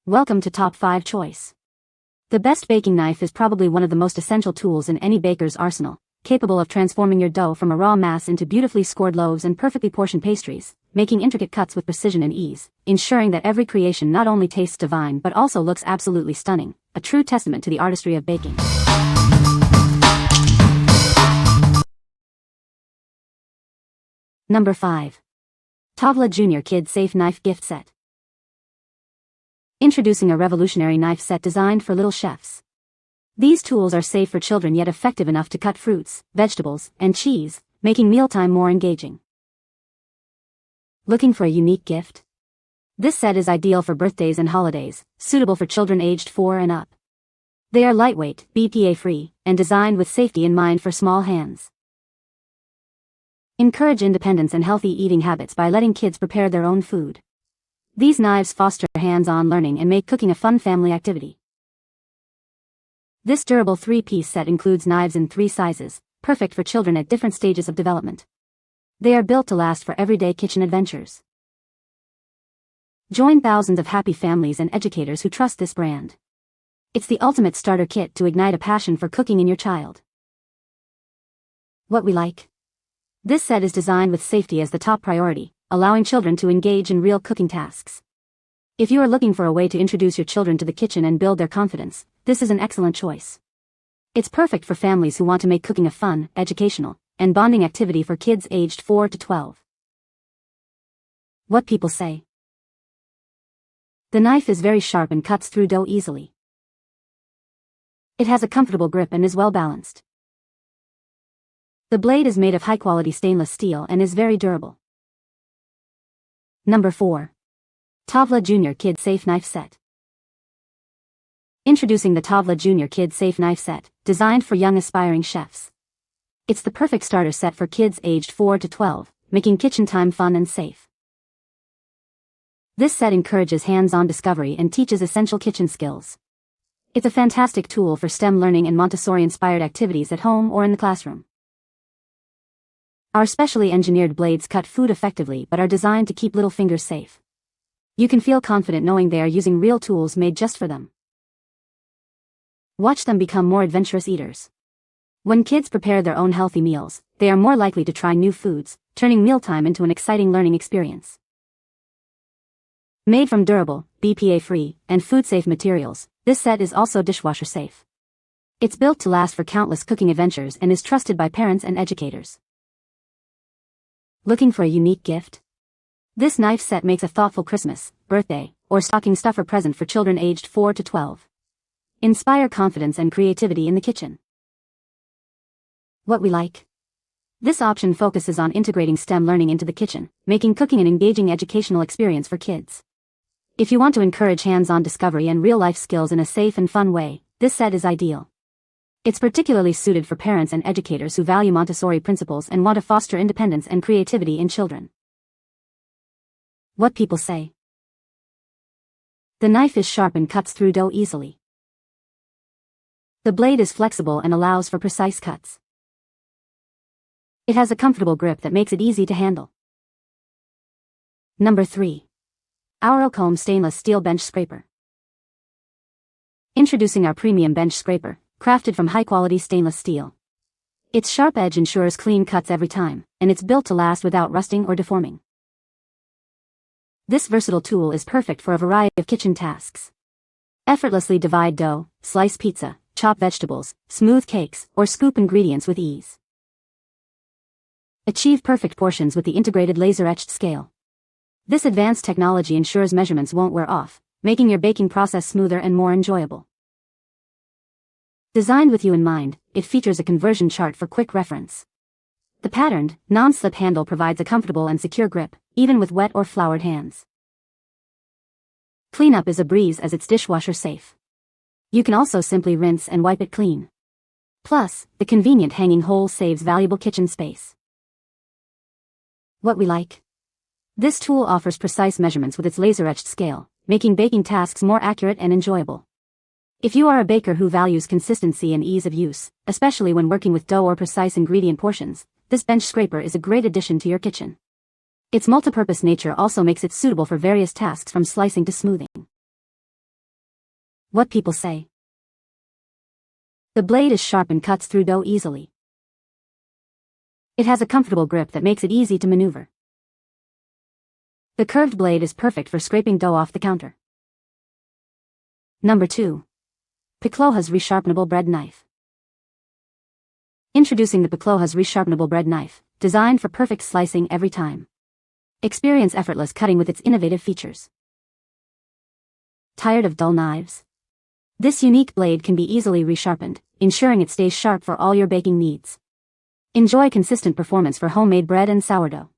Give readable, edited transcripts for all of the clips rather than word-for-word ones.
Welcome to Top 5 Choice. The best baking knife is probably one of the most essential tools in any baker's arsenal, capable of transforming your dough from a raw mass into beautifully scored loaves and perfectly portioned pastries, making intricate cuts with precision and ease, ensuring that every creation not only tastes divine but also looks absolutely stunning, a true testament to the artistry of baking. Number 5. Tovla Junior Kid Safe Knife Gift Set. Introducing a revolutionary knife set designed for little chefs. These tools are safe for children yet effective enough to cut fruits, vegetables, and cheese, making mealtime more engaging. Looking for a unique gift? This set is ideal for birthdays and holidays, suitable for children aged 4 and up. They are lightweight, BPA-free, and designed with safety in mind for small hands. Encourage independence and healthy eating habits by letting kids prepare their own food. These knives foster hands-on learning and make cooking a fun family activity. This durable 3-piece set includes knives in 3 sizes, perfect for children at different stages of development. They are built to last for everyday kitchen adventures. Join thousands of happy families and educators who trust this brand. It's the ultimate starter kit to ignite a passion for cooking in your child. What we like? This set is designed with safety as the top priority, allowing children to engage in real cooking tasks. If you are looking for a way to introduce your children to the kitchen and build their confidence, this is an excellent choice. It's perfect for families who want to make cooking a fun, educational, and bonding activity for kids aged 4 to 12. What people say. The knife is very sharp and cuts through dough easily. It has a comfortable grip and is well balanced. The blade is made of high-quality stainless steel and is very durable. Number 4. Tovla Junior Kid Safe Knife Set. Introducing the Tovla Junior Kid Safe Knife Set, designed for young aspiring chefs. It's the perfect starter set for kids aged 4 to 12, making kitchen time fun and safe. This set encourages hands-on discovery and teaches essential kitchen skills. It's a fantastic tool for STEM learning and Montessori-inspired activities at home or in the classroom. Our specially engineered blades cut food effectively but are designed to keep little fingers safe. You can feel confident knowing they are using real tools made just for them. Watch them become more adventurous eaters. When kids prepare their own healthy meals, they are more likely to try new foods, turning mealtime into an exciting learning experience. Made from durable, BPA-free, and food-safe materials, this set is also dishwasher safe. It's built to last for countless cooking adventures and is trusted by parents and educators. Looking for a unique gift? This knife set makes a thoughtful Christmas, birthday, or stocking stuffer present for children aged 4 to 12. Inspire confidence and creativity in the kitchen. What we like? This option focuses on integrating STEM learning into the kitchen, making cooking an engaging educational experience for kids. If you want to encourage hands-on discovery and real-life skills in a safe and fun way, this set is ideal. It's particularly suited for parents and educators who value Montessori principles and want to foster independence and creativity in children. What people say. The knife is sharp and cuts through dough easily. The blade is flexible and allows for precise cuts. It has a comfortable grip that makes it easy to handle. Number 3. Ourokhome Stainless Steel Bench Scraper. Introducing our premium bench scraper, crafted from high-quality stainless steel. Its sharp edge ensures clean cuts every time, and it's built to last without rusting or deforming. This versatile tool is perfect for a variety of kitchen tasks. Effortlessly divide dough, slice pizza, chop vegetables, smooth cakes, or scoop ingredients with ease. Achieve perfect portions with the integrated laser-etched scale. This advanced technology ensures measurements won't wear off, making your baking process smoother and more enjoyable. Designed with you in mind, it features a conversion chart for quick reference. The patterned, non-slip handle provides a comfortable and secure grip, even with wet or floured hands. Cleanup is a breeze as it's dishwasher safe. You can also simply rinse and wipe it clean. Plus, the convenient hanging hole saves valuable kitchen space. What we like? This tool offers precise measurements with its laser-etched scale, making baking tasks more accurate and enjoyable. If you are a baker who values consistency and ease of use, especially when working with dough or precise ingredient portions, this bench scraper is a great addition to your kitchen. Its multipurpose nature also makes it suitable for various tasks from slicing to smoothing. What people say. The blade is sharp and cuts through dough easily. It has a comfortable grip that makes it easy to maneuver. The curved blade is perfect for scraping dough off the counter. Number 2. Piklohas Resharpenable Bread Knife. Introducing the Piklohas Resharpenable Bread Knife, designed for perfect slicing every time. Experience effortless cutting with its innovative features. Tired of dull knives? This unique blade can be easily resharpened, ensuring it stays sharp for all your baking needs. Enjoy consistent performance for homemade bread and sourdough.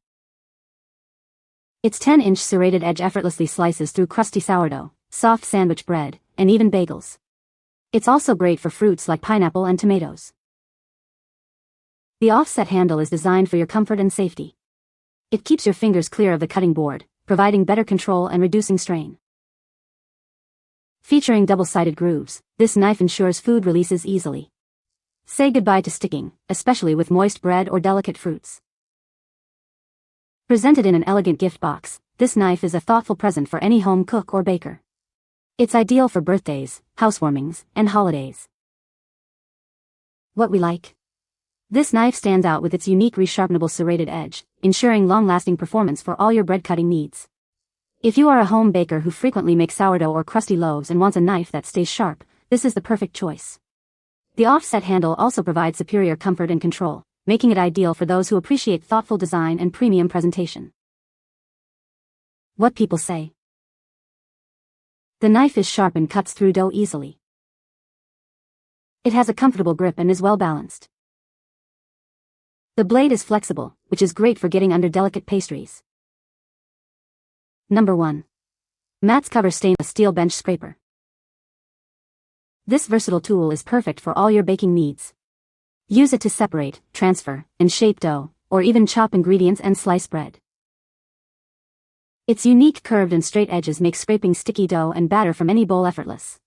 Its 10-inch serrated edge effortlessly slices through crusty sourdough, soft sandwich bread, and even bagels. It's also great for fruits like pineapple and tomatoes. The offset handle is designed for your comfort and safety. It keeps your fingers clear of the cutting board, providing better control and reducing strain. Featuring double-sided grooves, this knife ensures food releases easily. Say goodbye to sticking, especially with moist bread or delicate fruits. Presented in an elegant gift box, this knife is a thoughtful present for any home cook or baker. It's ideal for birthdays, housewarmings, and holidays. What we like. This knife stands out with its unique resharpenable serrated edge, ensuring long-lasting performance for all your bread cutting needs. If you are a home baker who frequently makes sourdough or crusty loaves and wants a knife that stays sharp, this is the perfect choice. The offset handle also provides superior comfort and control, making it ideal for those who appreciate thoughtful design and premium presentation. What people say. The knife is sharp and cuts through dough easily. It has a comfortable grip and is well balanced. The blade is flexible, which is great for getting under delicate pastries. Number 1. Matscover Stainless Steel Bench Scraper. This versatile tool is perfect for all your baking needs. Use it to separate, transfer, and shape dough, or even chop ingredients and slice bread. Its unique curved and straight edges make scraping sticky dough and batter from any bowl effortless.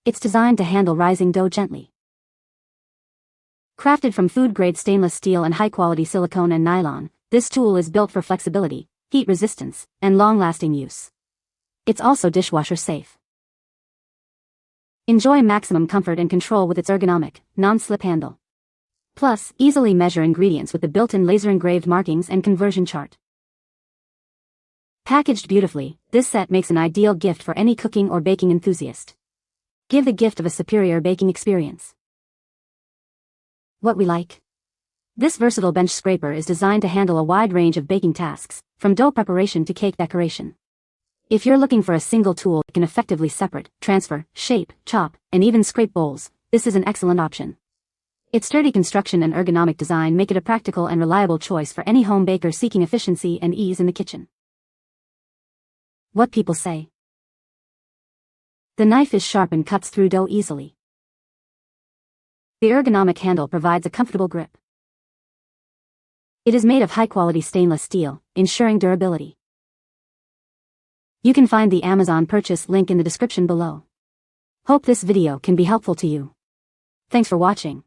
It's designed to handle rising dough gently. Crafted from food-grade stainless steel and high-quality silicone and nylon, this tool is built for flexibility, heat resistance, and long-lasting use. It's also dishwasher safe. Enjoy maximum comfort and control with its ergonomic, non-slip handle. Plus, easily measure ingredients with the built-in laser-engraved markings and conversion chart. Packaged beautifully, this set makes an ideal gift for any cooking or baking enthusiast. Give the gift of a superior baking experience. What we like. This versatile bench scraper is designed to handle a wide range of baking tasks, from dough preparation to cake decoration. If you're looking for a single tool that can effectively separate, transfer, shape, chop, and even scrape bowls, this is an excellent option. Its sturdy construction and ergonomic design make it a practical and reliable choice for any home baker seeking efficiency and ease in the kitchen. What people say. The knife is sharp and cuts through dough easily. The ergonomic handle provides a comfortable grip. It is made of high-quality stainless steel, ensuring durability. You can find the Amazon purchase link in the description below. Hope this video can be helpful to you. Thanks for watching.